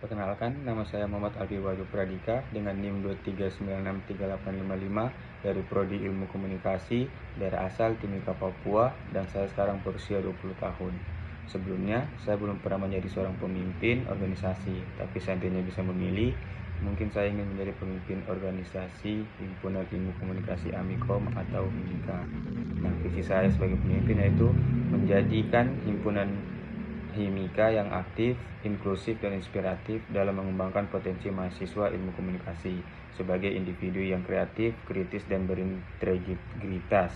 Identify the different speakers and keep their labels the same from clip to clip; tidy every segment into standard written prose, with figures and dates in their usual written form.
Speaker 1: Perkenalkan, nama saya Muhammad Alfi Wahyu Pradika dengan NIM 23963855 dari Prodi Ilmu Komunikasi dari asal Timika, Papua, dan saya sekarang berusia 20 tahun. Sebelumnya, saya belum pernah menjadi seorang pemimpin organisasi, tapi seandainya bisa memilih, mungkin saya ingin menjadi pemimpin organisasi Himpunan Ilmu Komunikasi Amikom atau HIMIKA. Nah, visi saya sebagai pemimpin yaitu menjadikan himpunan HIMIKA yang aktif, inklusif, dan inspiratif dalam mengembangkan potensi mahasiswa ilmu komunikasi sebagai individu yang kreatif, kritis, dan berintegritas.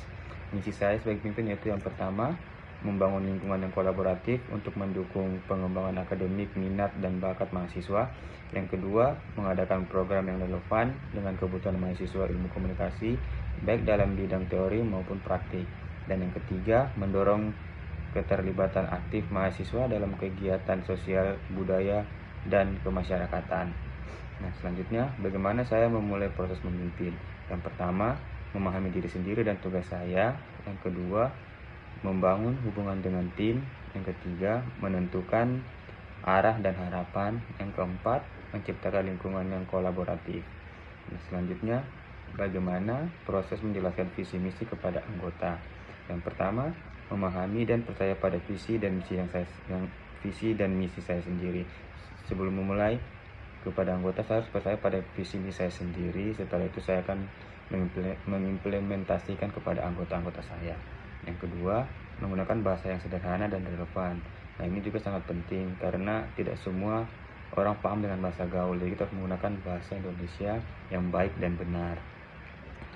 Speaker 1: Misi saya sebagai pemimpin yaitu yang pertama, membangun lingkungan yang kolaboratif untuk mendukung pengembangan akademik, minat, dan bakat mahasiswa. Yang kedua, mengadakan program yang relevan dengan kebutuhan mahasiswa ilmu komunikasi, baik dalam bidang teori maupun praktik. Dan yang ketiga, mendorong keterlibatan aktif mahasiswa dalam kegiatan sosial, budaya, dan kemasyarakatan. Nah, selanjutnya, bagaimana saya memulai proses memimpin? Yang pertama, memahami diri sendiri dan tugas saya. Yang kedua, membangun hubungan dengan tim. Yang ketiga, menentukan arah dan harapan. Yang keempat, menciptakan lingkungan yang kolaboratif. Nah, selanjutnya, bagaimana proses menjelaskan visi misi kepada anggota? Yang pertama, memahami dan percaya pada visi dan misi saya sendiri. Sebelum memulai kepada anggota, saya harus percaya pada visi misi saya sendiri. Setelah itu saya akan mengimplementasikan kepada anggota-anggota saya. Yang kedua, menggunakan bahasa yang sederhana dan relevan. Nah, ini juga sangat penting karena tidak semua orang paham dengan bahasa gaul, jadi kita harus menggunakan bahasa Indonesia yang baik dan benar.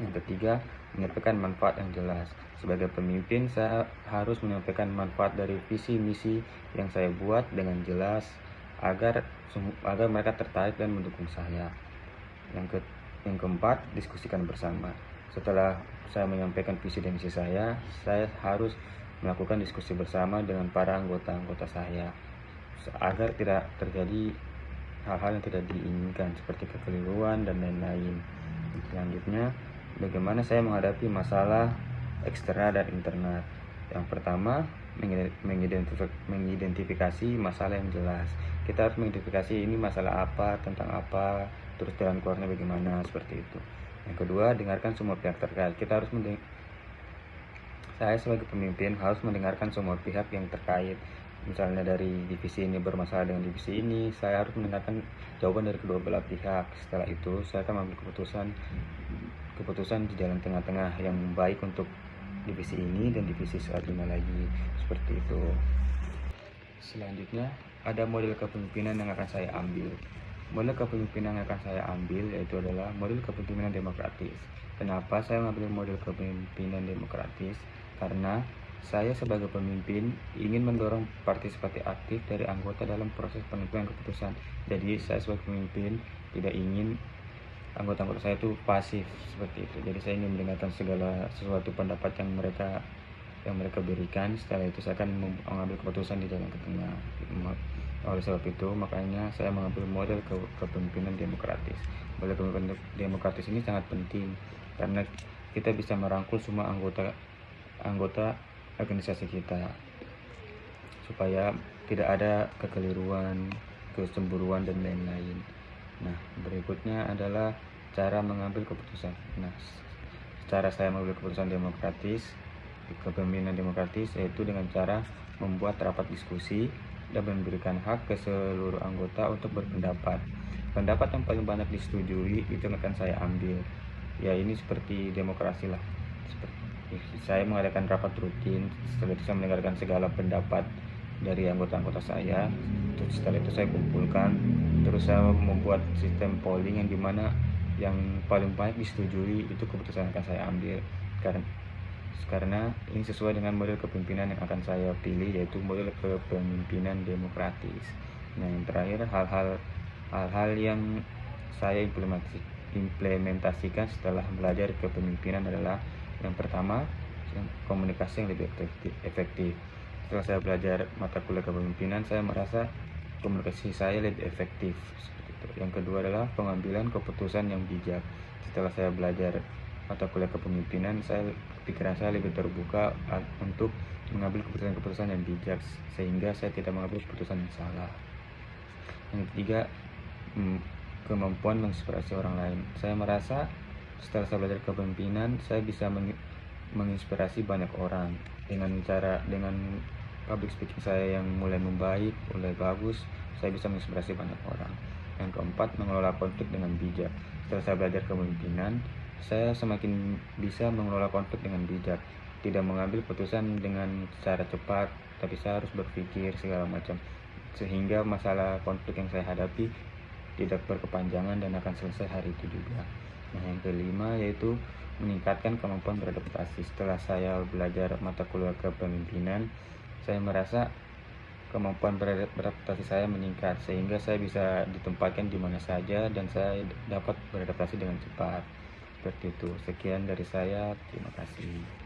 Speaker 1: Yang ketiga, menyampaikan manfaat yang jelas. Sebagai pemimpin, saya harus menyampaikan manfaat dari visi misi yang saya buat dengan jelas agar mereka tertarik dan mendukung saya. Yang keempat, diskusikan bersama. Setelah saya menyampaikan visi dan misi saya harus melakukan diskusi bersama dengan para anggota-anggota saya agar tidak terjadi hal-hal yang tidak diinginkan seperti kekeliruan dan lain-lain. Selanjutnya, bagaimana saya menghadapi masalah eksternal dan internal? Yang pertama, mengidentifikasi masalah yang jelas. Kita harus mengidentifikasi ini masalah apa, tentang apa, terus jalan keluarnya bagaimana, seperti itu. Yang kedua, dengarkan semua pihak terkait. Saya sebagai pemimpin harus mendengarkan semua pihak yang terkait. Misalnya dari divisi ini bermasalah dengan divisi ini, saya harus mendengarkan jawaban dari kedua belah pihak. Setelah itu, saya akan mengambil keputusan di jalan tengah-tengah yang baik untuk divisi ini dan divisi selanjutnya lagi, seperti itu. Selanjutnya, ada model kepemimpinan yang akan saya ambil. Model kepemimpinan yang akan saya ambil yaitu adalah model kepemimpinan demokratis. Kenapa saya mengambil model kepemimpinan demokratis? Karena saya sebagai pemimpin ingin mendorong partisipasi aktif dari anggota dalam proses penentuan keputusan. Jadi saya sebagai pemimpin tidak ingin anggota-anggota saya itu pasif seperti itu. Jadi saya ingin mendengarkan segala sesuatu pendapat yang mereka berikan. Setelah itu saya akan mengambil keputusan di jalan tengah. Oleh sebab itu, makanya saya mengambil model kepemimpinan demokratis. Model kepemimpinan demokratis ini sangat penting karena kita bisa merangkul semua anggota organisasi kita supaya tidak ada kekeliruan, kecemburuan, dan lain-lain. Nah, berikutnya adalah cara mengambil keputusan. Nah, cara saya mengambil keputusan kepemimpinan demokratis yaitu dengan cara membuat rapat diskusi dan memberikan hak ke seluruh anggota untuk berpendapat. Pendapat yang paling banyak disetujui itu akan saya ambil. Ya, ini seperti demokrasi lah. Saya mengadakan rapat rutin, setelah itu saya mendengarkan segala pendapat dari anggota-anggota saya. Terus setelah itu saya kumpulkan, terus saya membuat sistem polling yang dimana yang paling banyak disetujui itu keputusan yang akan saya ambil. Karena ini sesuai dengan model kepemimpinan yang akan saya pilih, yaitu model kepemimpinan demokratis. Nah, yang terakhir, hal-hal yang saya implementasikan setelah belajar kepemimpinan adalah yang pertama, komunikasi yang lebih efektif. Setelah saya belajar mata kuliah kepemimpinan, saya merasa komunikasi saya lebih efektif. Yang kedua adalah pengambilan keputusan yang bijak. Setelah saya belajar mata kuliah kepemimpinan, pikiran saya lebih terbuka untuk mengambil keputusan-keputusan yang bijak, sehingga saya tidak mengambil keputusan yang salah. Yang ketiga, kemampuan menginspirasi orang lain. Saya merasa setelah saya belajar kepemimpinan, saya bisa menginspirasi banyak orang dengan public speaking saya yang mulai membaik, mulai bagus. Saya bisa menginspirasi banyak orang. Yang keempat, mengelola konflik dengan bijak. Setelah saya belajar kepemimpinan, saya semakin bisa mengelola konflik dengan bijak, tidak mengambil putusan dengan cara cepat, tapi saya harus berpikir segala macam, sehingga masalah konflik yang saya hadapi tidak berkepanjangan dan akan selesai hari itu juga. Nah, yang kelima yaitu meningkatkan kemampuan beradaptasi. Setelah saya belajar mata kuliah kepemimpinan, saya merasa kemampuan beradaptasi saya meningkat, sehingga saya bisa ditempatkan di mana saja dan saya dapat beradaptasi dengan cepat. Seperti itu. Sekian dari saya. Terima kasih.